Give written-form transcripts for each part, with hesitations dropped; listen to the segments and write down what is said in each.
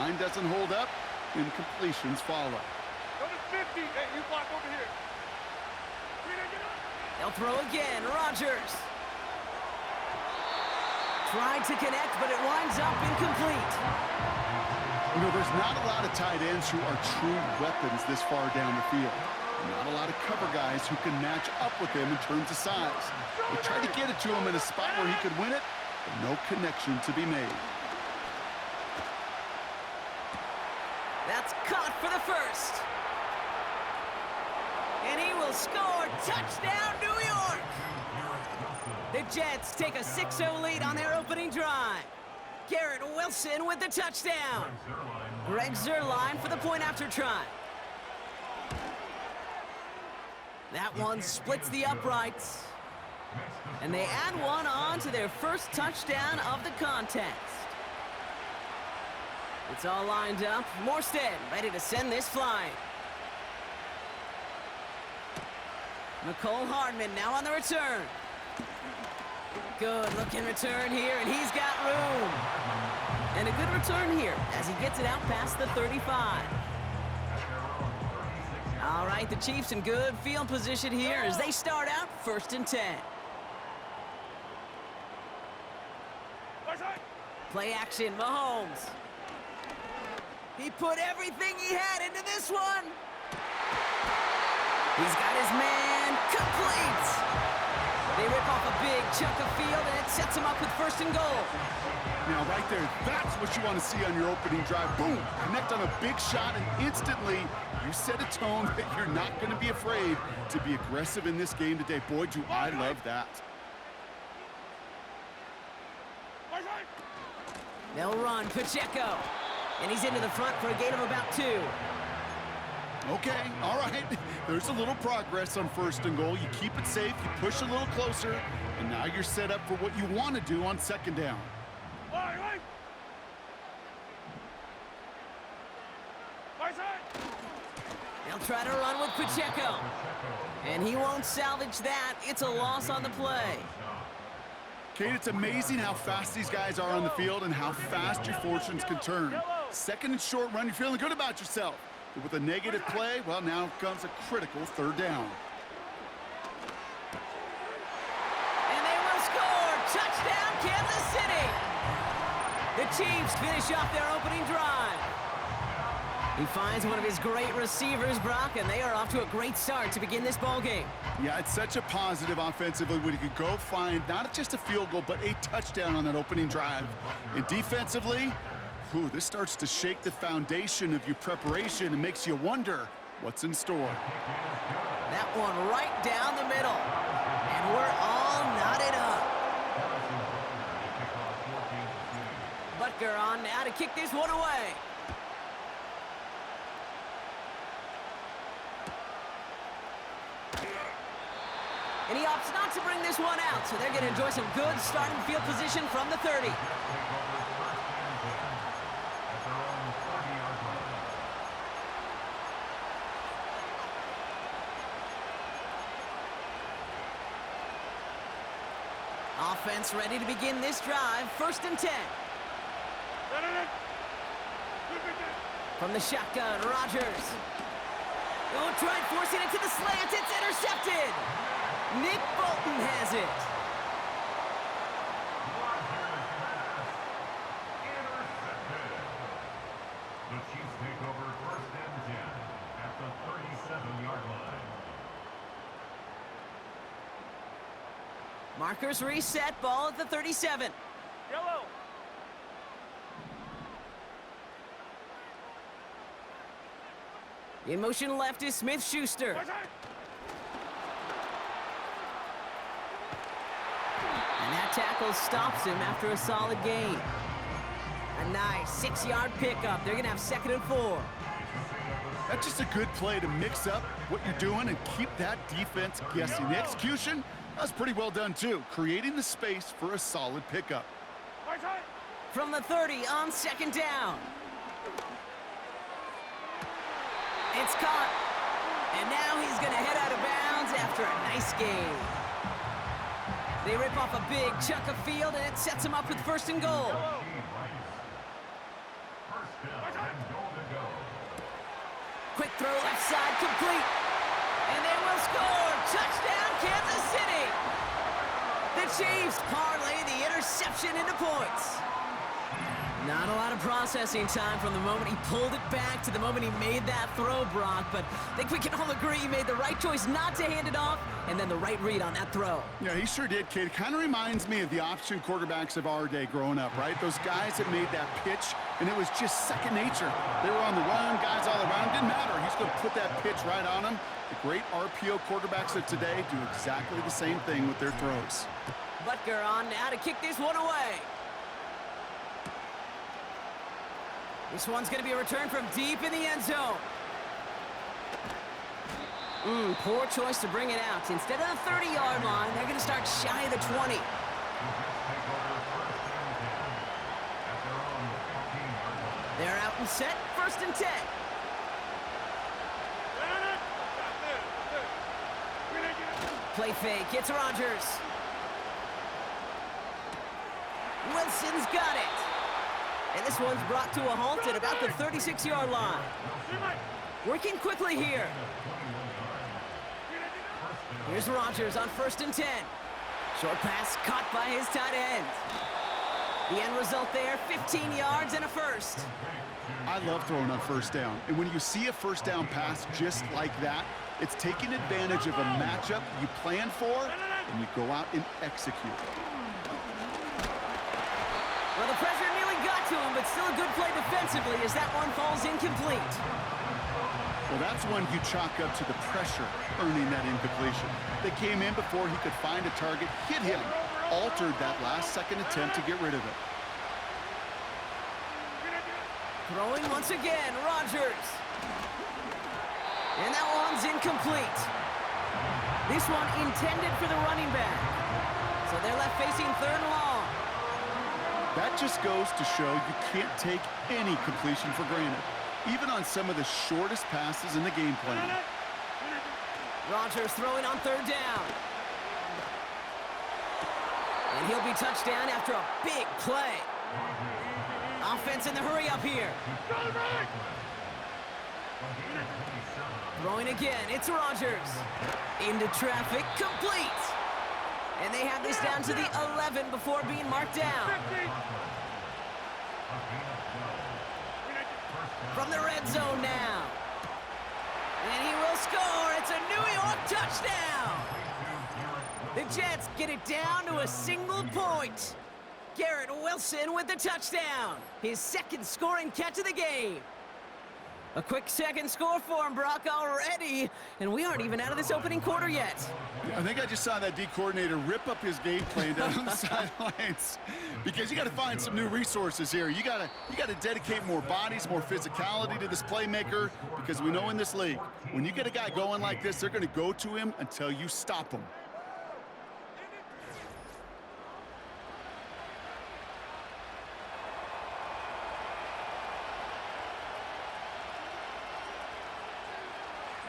line doesn't hold up, incompletions follow. Go to 50. Hey, you block over here. They'll throw again. Rodgers. Tried to connect, but it winds up incomplete. You know, there's not a lot of tight ends who are true weapons this far down the field. Not a lot of cover guys who can match up with him in terms of size. They tried to get it to him in a spot where he could win it, but no connection to be made. That's caught for the first. And he will score. Touchdown, New York! The Jets take a 6-0 lead on their opening drive. Garrett Wilson with the touchdown. Greg Zuerlein for the point after try. That one splits the uprights. And they add one on to their first touchdown of the contest. It's all lined up. Morstead ready to send this flying. Nicole Hardman now on the return. Good looking return here, and he's got room. And a good return here as he gets it out past the 35. All right, the Chiefs in good field position here as they start out 1st and 10. Play action, Mahomes. He put everything he had into this one. He's got his man complete. They rip off a big chunk of field, and it sets him up with 1st and goal. Now, right there, that's what you want to see on your opening drive. Boom! Connect on a big shot, and instantly you set a tone that you're not going to be afraid to be aggressive in this game today. Boy, do I love that. They'll run Pacheco, and he's into the front for a gain of about 2. Okay, all right. There's a little progress on 1st and goal. You keep it safe, you push a little closer, and now you're set up for what you want to do on 2nd down. They'll try to run with Pacheco, and he won't salvage that. It's a loss on the play. Kate, it's amazing how fast these guys are on the field and how fast your fortunes can turn. 2nd and short run, you're feeling good about yourself. But with a negative play, well, now comes a critical 3rd down. And they will score! Touchdown, Kansas City! The Chiefs finish off their opening drive. He finds one of his great receivers, Brock, and they are off to a great start to begin this ballgame. Yeah, it's such a positive offensively when you can go find not just a field goal, but a touchdown on that opening drive. And defensively, this starts to shake the foundation of your preparation and makes you wonder what's in store. That one right down the middle. And we're all knotted up. Butker on now to kick this one away. And he opts not to bring this one out, so they're going to enjoy some good starting field position from the 30. Offense ready to begin this drive, 1st and 10. From the shotgun, Rodgers. Oh, tried forcing it to the slant. It's intercepted. Nick Bolton has it. The Chiefs take over 1st and 10 at the 37-yard line. Markers reset, ball at the 37. Yellow. In motion left is Smith-Schuster. And that tackle stops him after a solid gain. A nice 6-yard pickup. They're going to have 2nd and 4. That's just a good play to mix up what you're doing and keep that defense guessing. The execution, that's pretty well done too, creating the space for a solid pickup. From the 30 on 2nd down. It's caught. And now he's going to head out of bounds after a nice gain. They rip off a big chunk of field, and it sets him up with 1st and goal. first down and goal to go. Quick throw left side, complete. And they will score. Touchdown, Kansas City. The Chiefs parlay the interception into points. Not a lot of processing time from the moment he pulled it back to the moment he made that throw, Brock. But I think we can all agree he made the right choice not to hand it off, and then the right read on that throw. Yeah, he sure did, kid. Kind of reminds me of the option quarterbacks of our day growing up, right? Those guys that made that pitch, and it was just second nature. They were on the run, guys all around. Didn't matter. He's going to put that pitch right on him. The great RPO quarterbacks of today do exactly the same thing with their throws. Butker on now to kick this one away. This one's going to be a return from deep in the end zone. Poor choice to bring it out. Instead of the 30-yard line, they're going to start shy of the 20. They're out and set, 1st and 10. Play fake, it's Rodgers. Wilson's got it. And this one's brought to a halt at about the 36-yard line. Working quickly here. Here's Rodgers on 1st and 10. Short pass caught by his tight end. The end result there, 15 yards and a first. I love throwing on 1st down. And when you see a 1st down pass just like that, it's taking advantage of a matchup you plan for, and you go out and execute. Well, the pressure nearly got to him, but still a good play defensively as that one falls incomplete. Well, that's one you chalk up to the pressure earning that incompletion. They came in before he could find a target, hit him, altered that last-second attempt to get rid of it. Throwing once again, Rodgers. And that one's incomplete. This one intended for the running back. So they're left facing 3rd and long. That just goes to show you can't take any completion for granted, even on some of the shortest passes in the game plan. Rodgers throwing on 3rd down. And he'll be touchdown after a big play. Offense in the hurry up here. Throwing again, it's Rodgers. Into traffic, complete. And they have this down to the 11 before being marked down. From the red zone now. And he will score. It's a New York touchdown. The Jets get it down to a single point. Garrett Wilson with the touchdown. His 2nd scoring catch of the game. A quick 2nd score for him, Brock, already. And we aren't even out of this opening quarter yet. I think I just saw that D coordinator rip up his game plan down on the sidelines, because you got to find some new resources here. You got to dedicate more bodies, more physicality to this playmaker, because we know in this league, when you get a guy going like this, they're going to go to him until you stop him.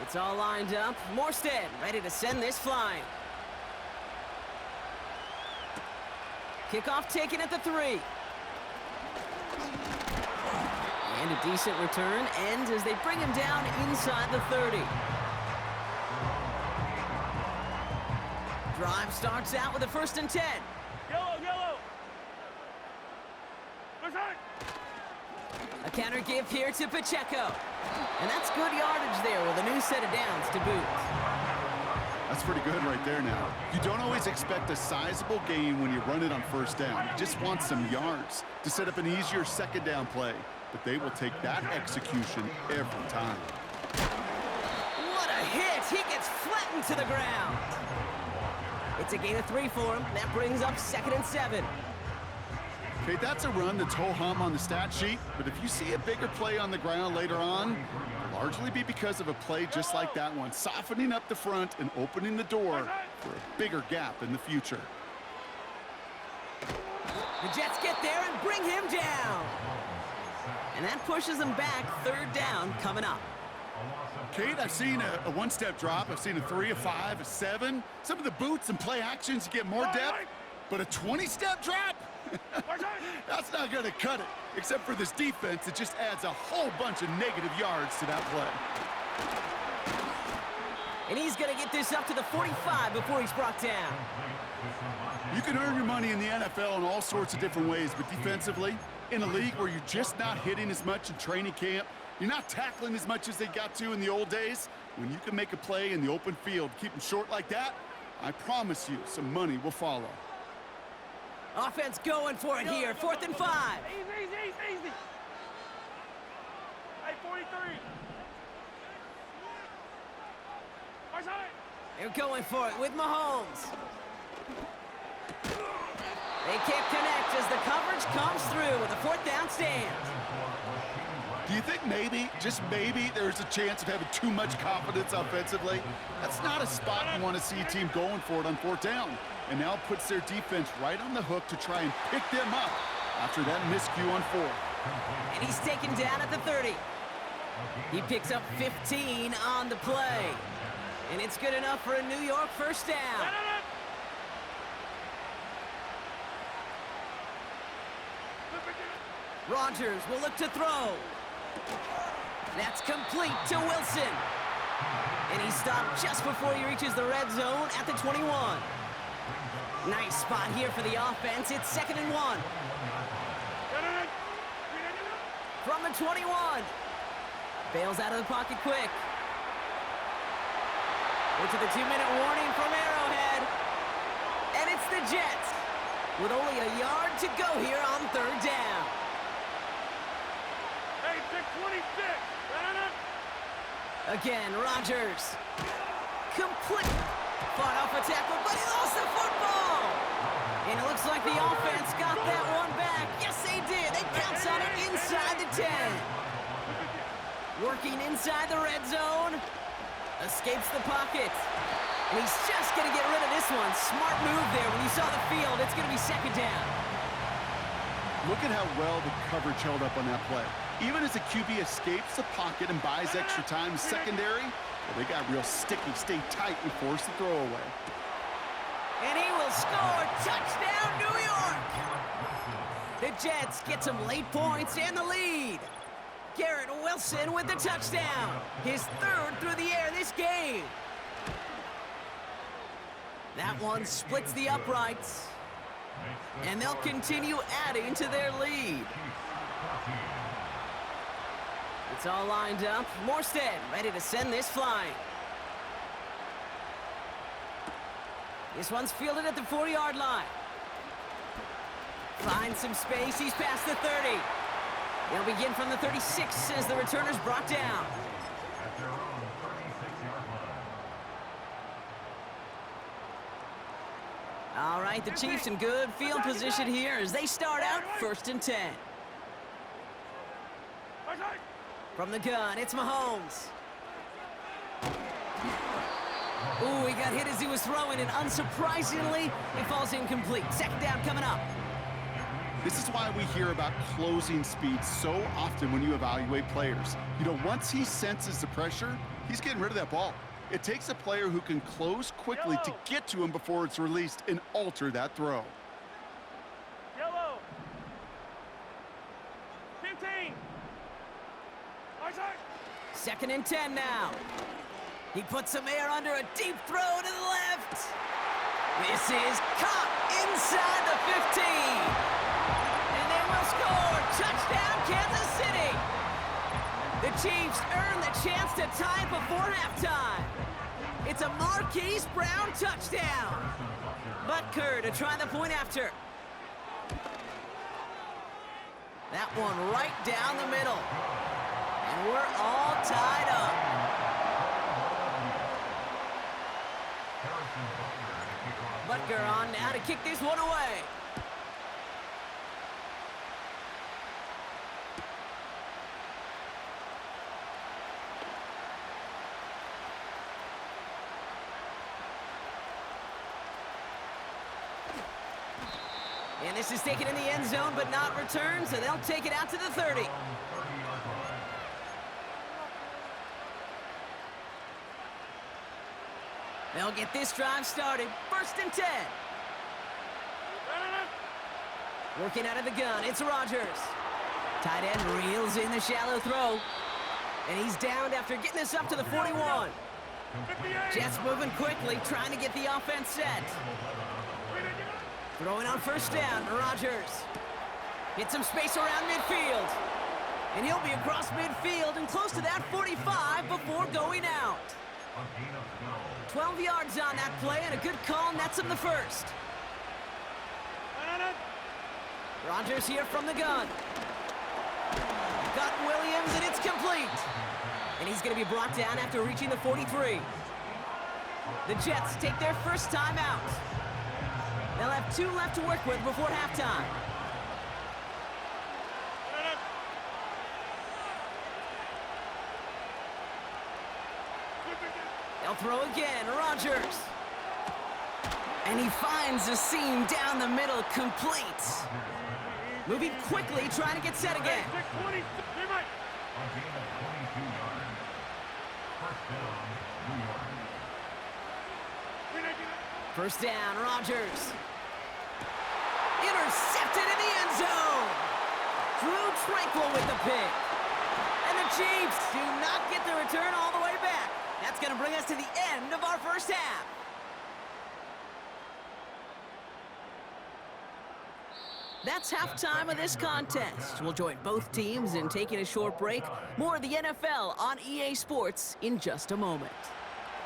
It's all lined up. Morstead ready to send this flying. Kickoff taken at the 3. And a decent return ends as they bring him down inside the 30. Drive starts out with a 1st and 10. Yellow. A counter give here to Pacheco. And that's good yardage there with a new set of downs to boot. That's pretty good right there now. You don't always expect a sizable gain when you run it on 1st down. You just want some yards to set up an easier 2nd down play. But they will take that execution every time. What a hit! He gets flattened to the ground. It's a gain of 3 for him. That brings up 2nd and 7. Okay, that's a run that's ho-hum on the stat sheet, but if you see a bigger play on the ground later on, it'll largely be because of a play just like that one, softening up the front and opening the door for a bigger gap in the future. The Jets get there and bring him down. And that pushes them back, 3rd down coming up. Kate, I've seen a 1-step drop. I've seen a 3, a 5, a 7. Some of the boots and play actions, you get more depth. But a 20-step drop? That's not going to cut it. Except for this defense, it just adds a whole bunch of negative yards to that play. And he's going to get this up to the 45 before he's brought down. You can earn your money in the NFL in all sorts of different ways, but defensively, in a league where you're just not hitting as much in training camp, you're not tackling as much as they got to in the old days, when you can make a play in the open field, keep them short like that, I promise you some money will follow. Offense going for it here, 4th and 5. Easy. Hey, 43. They're going for it with Mahomes. They can't connect as the coverage comes through with a 4th down stand. Do you think maybe, just maybe, there's a chance of having too much confidence offensively? That's not a spot you want to see a team going for it on 4th down. And now puts their defense right on the hook to try and pick them up after that miscue on 4th. And he's taken down at the 30. He picks up 15 on the play. And it's good enough for a New York 1st down. Rodgers will look to throw. That's complete to Wilson. And he stopped just before he reaches the red zone at the 21. Nice spot here for the offense. It's 2nd and 1. From the 21. Bails out of the pocket quick. Into the 2-minute warning from Arrowhead. And it's the Jets with only a yard to go here on 3rd down. Hey, pick 26. Again, Rodgers. Complete. Fought off a tackle, but he lost the football. And it looks like the offense got that one back. Yes, they did. They pounce on it inside the 10. Working inside the red zone. Escapes the pocket. And he's just going to get rid of this one. Smart move there. When you saw the field, it's going to be 2nd down. Look at how well the coverage held up on that play. Even as the QB escapes the pocket and buys extra time secondary, well, they got real sticky, stay tight, and force the throw away. And he will score. Touchdown, New York! The Jets get some late points and the lead. Garrett Wilson with the touchdown. His 3rd through the air this game. That one splits the uprights. And they'll continue adding to their lead. It's all lined up. Morstead ready to send this flying. This one's fielded at the 40-yard line. Finds some space. He's past the 30. They'll begin from the 36 as the returner's brought down. At their own 36-yard line. All right, the Chiefs in good field position here as they start out 1st and 10. From the gun, it's Mahomes. Ooh, he got hit as he was throwing, and unsurprisingly, it falls incomplete. 2nd down coming up. This is why we hear about closing speed so often when you evaluate players. You know, once he senses the pressure, he's getting rid of that ball. It takes a player who can close quickly to get to him before it's released and alter that throw. Yellow. 15. 2nd and 10 now. He puts some air under a deep throw to the left. This is caught inside the 15. And they will score. Touchdown, Kansas City. The Chiefs earn the chance to tie it before halftime. It's a Marquise Brown touchdown. Butker to try the point after. That one right down the middle. And we're all tied up. Butker on now to kick this one away. And this is taken in the end zone, but not returned, so they'll take it out to the 30. They'll get this drive started. 1st and 10. Working out of the gun, it's Rodgers. Tight end reels in the shallow throw. And he's downed after getting this up to the 41. 58. Jets moving quickly, trying to get the offense set. Throwing on first down, Rodgers. Hit some space around midfield. And he'll be across midfield and close to that 45 before going out. 12 yards on that play, and a good call nets him the first. Rodgers here from the gun. Got Williams, and it's complete. And he's going to be brought down after reaching the 43. The Jets take their first time out. They'll have 2 left to work with before halftime. They'll throw again, Rodgers. And he finds a seam down the middle, complete. Moving quickly, trying to get set again. First down, Rodgers. Intercepted in the end zone. Drew Tranquil with the pick. And the Chiefs do not get the return all the way back. That's going to bring us to the end of our first half. That's halftime of this contest. We'll join both teams in taking a short break. More of the NFL on EA Sports in just a moment.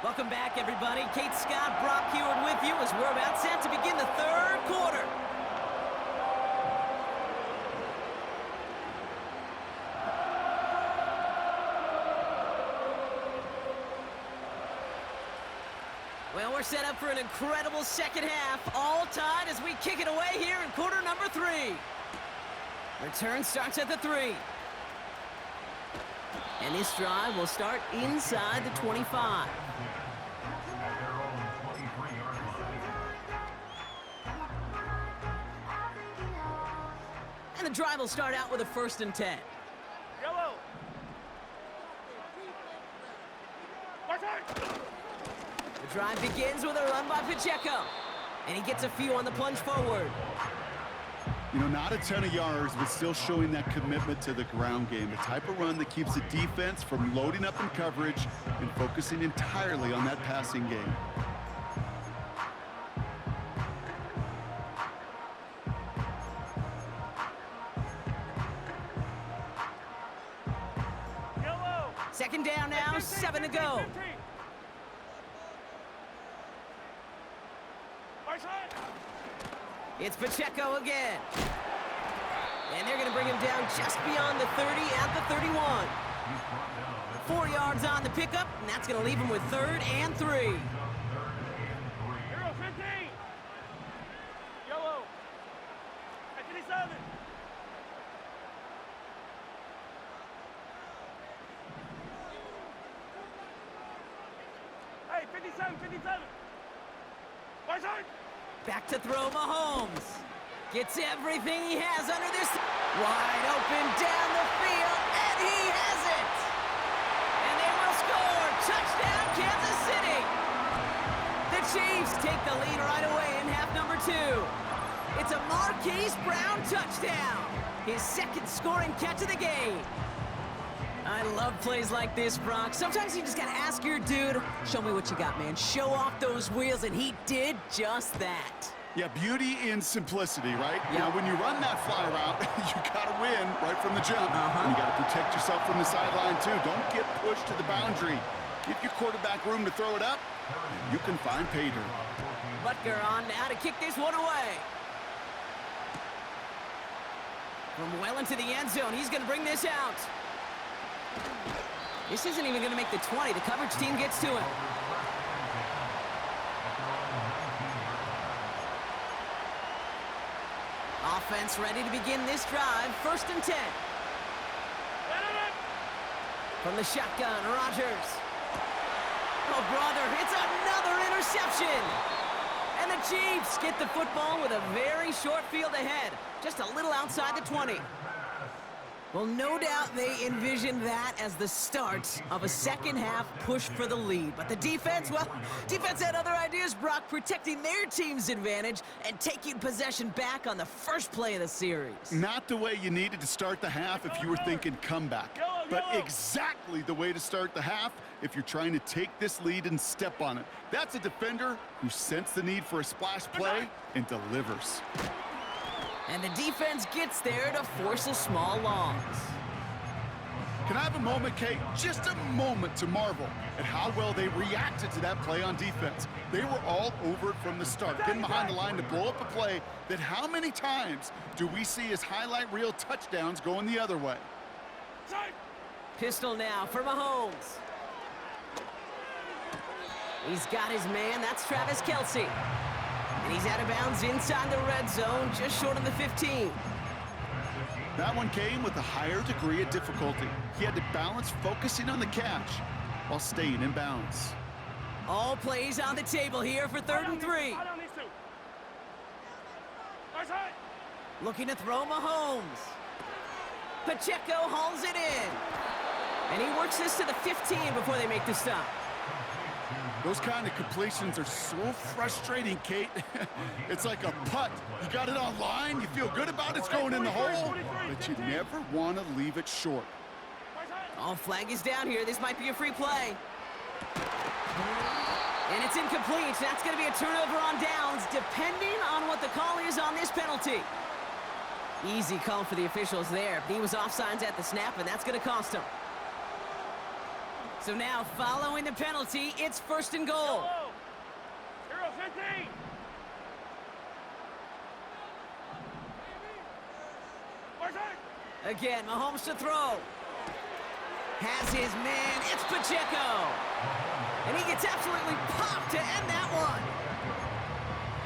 Welcome back, everybody. Kate Scott, Brock Heward with you as we're about set to begin the third quarter. Well, we're set up for an incredible second half, all tied as we kick it away here in quarter number 3. Return starts at the 3. And this drive will start inside the 25. And the drive will start out with a 1st and 10. Yellow. The drive begins with a run by Pacheco. And he gets a few on the plunge forward. You know, not a ton of yards, but still showing that commitment to the ground game. The type of run that keeps the defense from loading up in coverage and focusing entirely on that passing game. Yellow. Second down now, 7 to go. It's Pacheco again. And they're going to bring him down just beyond the 30 at the 31. 4 yards on the pickup, and that's going to leave him with 3rd and 3. 0-15. Yellow. At 27. Hey, 57, 57. Right side. Back to throw Mahomes. Gets everything he has under this. Wide open down the field, and he has it. And they will score. Touchdown, Kansas City. The Chiefs take the lead right away in half number 2. It's a Marquise Brown touchdown. His 2nd scoring catch of the game. I love plays like this, Brock. Sometimes you just gotta ask your dude, show me what you got, man. Show off those wheels, and he did just that. Yeah, beauty in simplicity, right? Yep. Now, when you run that fly route, you gotta win right from the jump. And you gotta protect yourself from the sideline, too. Don't get pushed to the boundary. Give your quarterback room to throw it up, and you can find pay dirt. Butker on now to kick this one away. From well into the end zone, he's gonna bring this out. This isn't even going to make the 20. The coverage team gets to him. Offense ready to begin this drive. 1st and 10. From the shotgun, Rodgers. Oh, brother, it's another interception. And the Chiefs get the football with a very short field ahead. Just a little outside the 20. Well, no doubt they envisioned that as the start of a second-half push for the lead. But the defense, well, defense had other ideas, Brock, protecting their team's advantage and taking possession back on the first play of the series. Not the way you needed to start the half if you were thinking comeback, but exactly the way to start the half if you're trying to take this lead and step on it. That's a defender who sensed the need for a splash play and delivers. And the defense gets there to force a small loss. Can I have a moment, Kate? Just a moment to marvel at how well they reacted to that play on defense. They were all over it from the start, getting behind the line to blow up a play that how many times do we see as highlight reel touchdowns going the other way? Pistol now for Mahomes. He's got his man. That's Travis Kelce. And he's out of bounds inside the red zone, just short of the 15. That one came with a higher degree of difficulty. He had to balance focusing on the catch while staying in bounds. All plays on the table here for 3rd and 3. Looking to throw Mahomes. Pacheco hauls it in. And he works this to the 15 before they make the stop. Those kind of completions are so frustrating, Kate. It's like a putt. You got it on line, you feel good about it, it's going in the hole, but you never want to leave it short. All flag is down here. This might be a free play. And it's incomplete. That's going to be a turnover on downs, depending on what the call is on this penalty. Easy call for the officials there. He was offsides at the snap, and that's going to cost him. So now, following the penalty, it's 1st and goal. 0-15. Again, Mahomes to throw. Has his man. It's Pacheco. And he gets absolutely popped to end that one.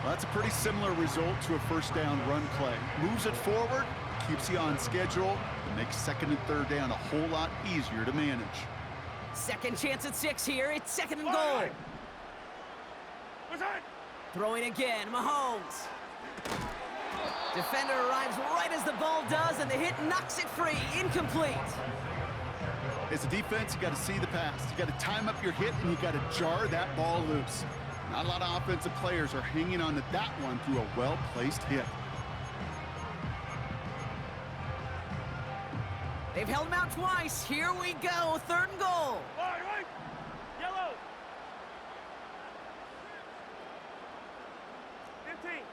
Well, that's a pretty similar result to a first down run play. Moves it forward, keeps you on schedule, and makes 2nd and 3rd down a whole lot easier to manage. Second chance at 6 here. It's 2nd and goal. Throwing again, Mahomes. Defender arrives right as the ball does, and the hit knocks it free. Incomplete. As a defense, you got to see the pass. You got to time up your hit, and you got to jar that ball loose. Not a lot of offensive players are hanging on to that one through a well-placed hit. They've held him out twice. Here we go. 3rd and goal. Right. Yellow. 15.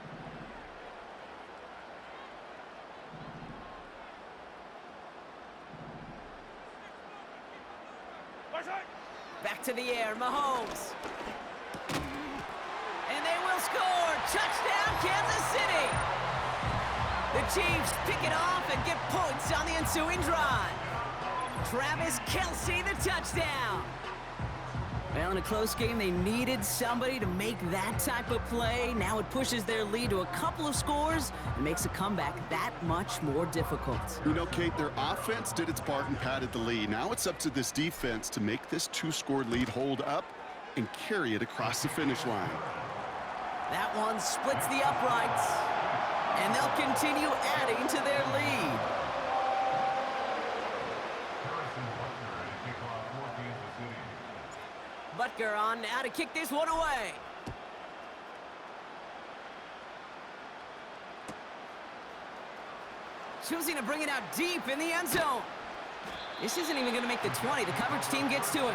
Back to the air, Mahomes. And they will score. Touchdown, Kansas City. The Chiefs pick it off and get points on the ensuing drive. Travis Kelce, the touchdown. Well, in a close game, they needed somebody to make that type of play. Now it pushes their lead to a couple of scores and makes a comeback that much more difficult. You know, Kate, their offense did its part and padded the lead. Now it's up to this defense to make this 2-score lead hold up and carry it across the finish line. That one splits the uprights, and they'll continue adding to their lead. Butker on now to kick this one away. Choosing to bring it out deep in the end zone. This isn't even going to make the 20. The coverage team gets to it.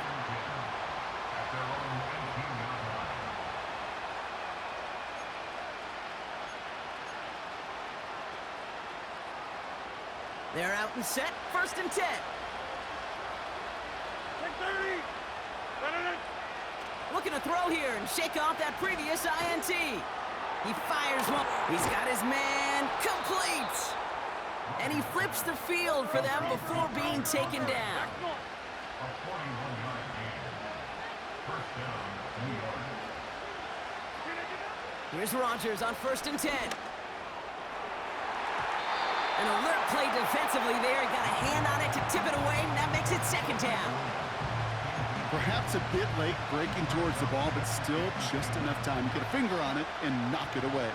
They're out and set. 1st and 10. 30. Looking to throw here and shake off that previous INT. He fires one. He's got his man complete. And he flips the field for them before being taken down. Here's Rodgers on 1st and 10. An alert play defensively there. He got a hand on it to tip it away, and that makes it 2nd down. Perhaps a bit late breaking towards the ball, but still just enough time to get a finger on it and knock it away.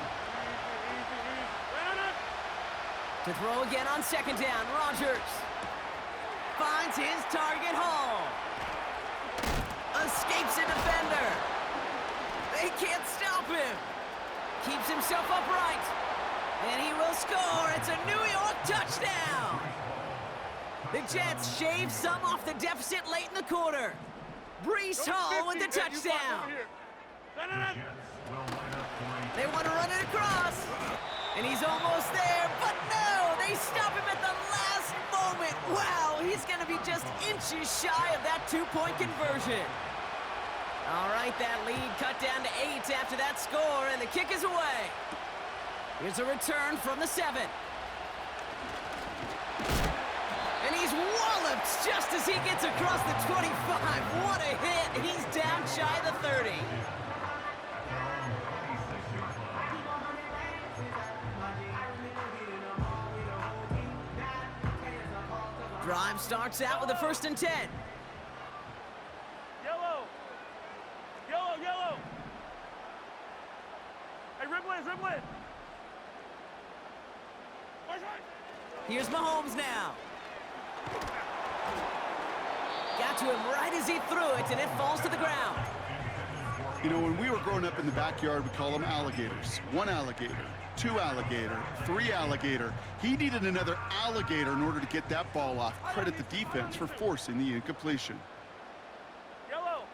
To throw again on 2nd down, Rodgers. finds his target hole. Escapes a defender. They can't stop him. Keeps himself upright. And he will score. It's a New York touchdown. The Jets shave some off the deficit late in the quarter. Brees Hall with the touchdown. They want to run it across. And he's almost there, but no! They stop him at the last moment. Wow, he's going to be just inches shy of that two-point conversion. All right, that lead cut down to 8 after that score, and the kick is away. Here's a return from the 7. And he's walloped just as he gets across the 25. What a hit. He's down shy of the 30. Drive starts out with a 1st and 10. Yellow. Yellow, yellow. Hey, Riblin, Riblin. Here's Mahomes now. Got to him right as he threw it, and it falls to the ground. You know, when we were growing up in the backyard, we call them alligators. 1 alligator, 2 alligator, 3 alligator. He needed another alligator in order to get that ball off. Credit the defense for forcing the incompletion. Yellow.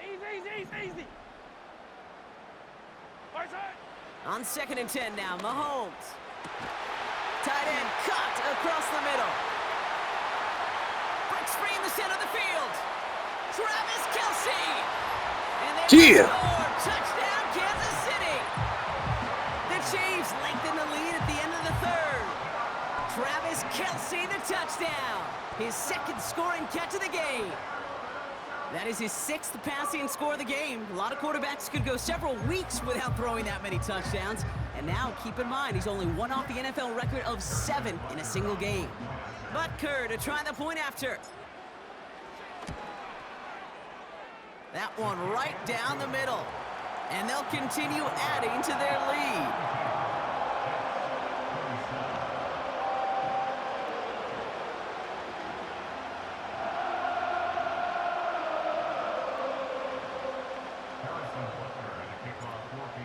Easy, easy, easy. On 2nd and 10 now, Mahomes. Tight end cut across the middle. Breaks free in the center of the field. Travis Kelce. And they score. Touchdown, Kansas City. The Chiefs lengthen the lead at the end of the 3rd. Travis Kelce, the touchdown. His 2nd scoring catch of the game. That is his 6th passing score of the game. A lot of quarterbacks could go several weeks without throwing that many touchdowns. And now, keep in mind, he's only one off the NFL record of 7 in a single game. Butker to try the point after. That one right down the middle. And they'll continue adding to their lead.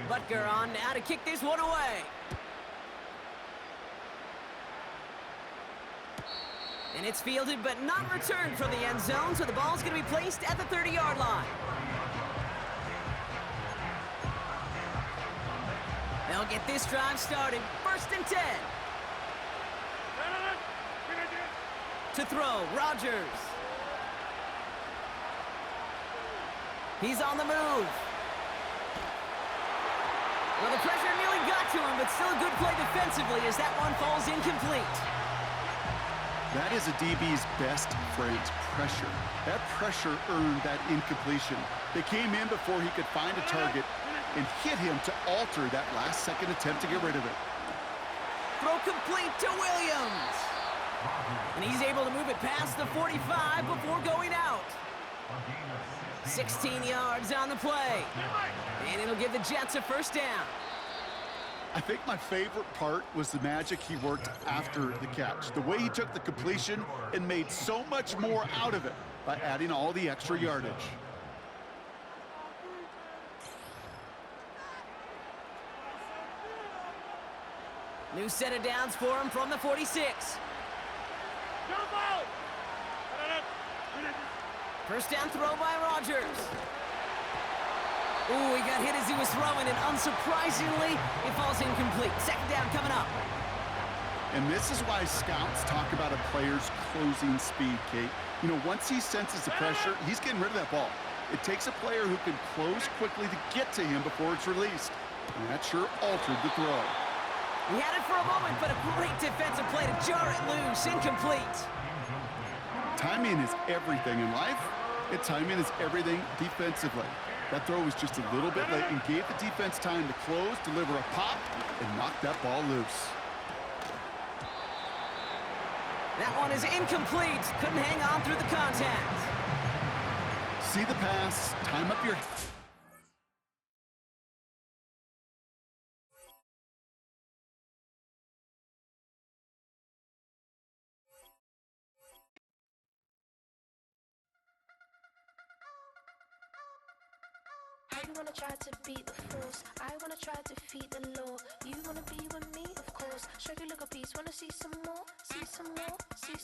Butker on now to kick this one away. And it's fielded but not returned from the end zone, so the ball's going to be placed at the 30-yard line. They'll get this drive started. 1st and 10. To throw, Rodgers. He's on the move. Well, the pressure nearly got to him, but still a good play defensively as that one falls incomplete. That is a DB's best friend, pressure. That pressure earned that incompletion. They came in before he could find a target and hit him to alter that last-second attempt to get rid of it. Throw complete to Williams. And he's able to move it past the 45 before going out. 16 yards on the play. And it'll give the Jets a 1st down. I think my favorite part was the magic he worked after the catch. The way he took the completion and made so much more out of it by adding all the extra yardage. New set of downs for him from the 46. 1st down throw by Rodgers. Ooh, he got hit as he was throwing, and unsurprisingly, it falls incomplete. 2nd down coming up. And this is why scouts talk about a player's closing speed, Kate. You know, once he senses the pressure, he's getting rid of that ball. It takes a player who can close quickly to get to him before it's released. And that sure altered the throw. He had it for a moment, but a great defensive play to jar it loose. Incomplete. Timing is everything in life, and timing is everything defensively. That throw was just a little bit late and gave the defense time to close, deliver a pop, and knock that ball loose. That one is incomplete. Couldn't hang on through the contact. See the pass, time up your... wanna try to beat the force. I wanna try to defeat the law. You wanna be with me, of course. Show you look a piece, wanna see some more, see some more, see